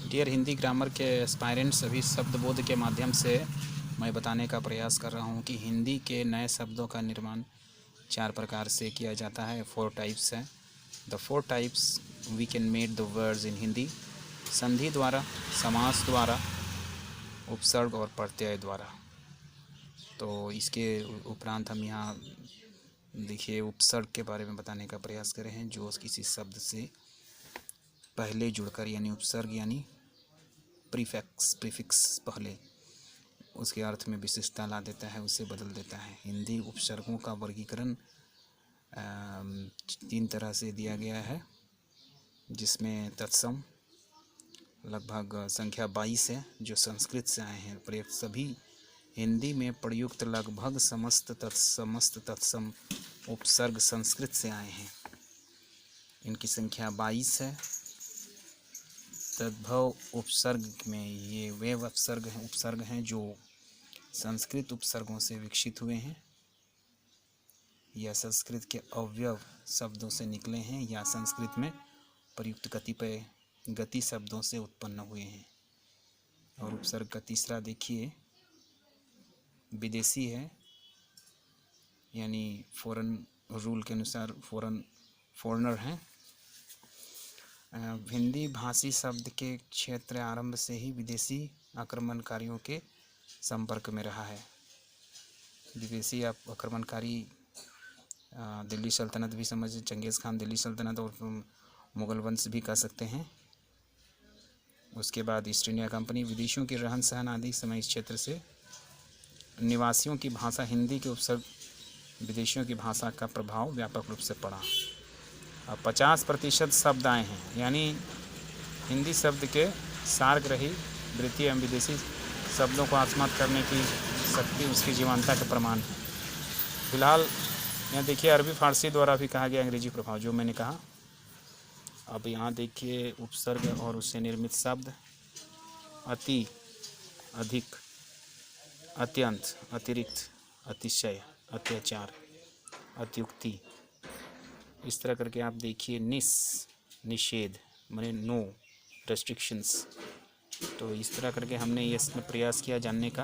Dear Hindi grammar के aspirants, सभी शब्द बोध के माध्यम से मैं बताने का प्रयास कर रहा हूँ कि हिंदी के नए शब्दों का निर्माण 4 प्रकार से किया जाता है। 4 टाइप्स हैं। The 4 types we can made the words in Hindi: संधि द्वारा, समास द्वारा, उपसर्ग और प्रत्यय द्वारा। तो इसके उपरांत हम यहाँ देखिए उपसर्ग के बारे में बताने का प्रयास कर रहे हैं, जो किसी शब्द से पहले जुड़कर, यानी उपसर्ग यानी प्रीफिक्स पहले उसके अर्थ में विशिष्टता ला देता है, उसे बदल देता है। हिंदी उपसर्गों का वर्गीकरण 3 तरह से दिया गया है, जिसमें तत्सम लगभग संख्या 22 है, जो संस्कृत से आए हैं। प्रयुक्त सभी हिंदी में प्रयुक्त लगभग समस्त तत्सम उपसर्ग संस्कृत से आए हैं। इनकी संख्या 22 है। तद्भव उपसर्ग में ये वे उपसर्ग हैं जो संस्कृत उपसर्गों से विकसित हुए हैं, या संस्कृत के अवयव शब्दों से निकले हैं, या संस्कृत में प्रयुक्त कतिपय गति शब्दों से उत्पन्न हुए हैं। और उपसर्ग का तीसरा देखिए, विदेशी है, यानी फॉरेन रूल के अनुसार फॉरेनर हैं। हिंदी भाषी शब्द के क्षेत्र आरंभ से ही विदेशी आक्रमणकारियों के संपर्क में रहा है। विदेशी आक्रमणकारी दिल्ली सल्तनत भी समझ, चंगेज़ खान दिल्ली सल्तनत और मुग़ल वंश भी कह सकते हैं। उसके बाद ईस्ट इंडिया कंपनी। विदेशियों के रहन सहन आदि समय इस क्षेत्र से निवासियों की भाषा हिंदी के उपसर्ग विदेशियों की भाषा का प्रभाव व्यापक रूप से पड़ा। अब 50% शब्द आए हैं, यानी हिंदी शब्द के सारग्रही वृत्तीय एवं विदेशी शब्दों को आत्मसात करने की शक्ति उसकी जीवंतता का प्रमाण है। फिलहाल यहाँ देखिए, अरबी फारसी द्वारा भी कहा गया अंग्रेजी प्रभाव, जो मैंने कहा। अब यहाँ देखिए उपसर्ग और उससे निर्मित शब्द: अति, अधिक, अत्यंत, अतिरिक्त, अतिशय, अत्याचार, अत्युक्ति। इस तरह करके आप देखिए। निषेध माने नो, रेस्ट्रिक्शंस। तो इस तरह करके हमने ये इसमें प्रयास किया जानने का।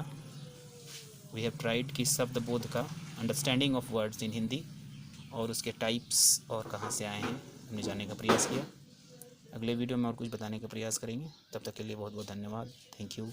वी हैव ट्राइड कि शब्द बोध का understanding of words in Hindi और उसके टाइप्स और कहाँ से आए हैं, हमने जानने का प्रयास किया। अगले वीडियो में और कुछ बताने का प्रयास करेंगे। तब तक के लिए बहुत बहुत धन्यवाद। Thank you.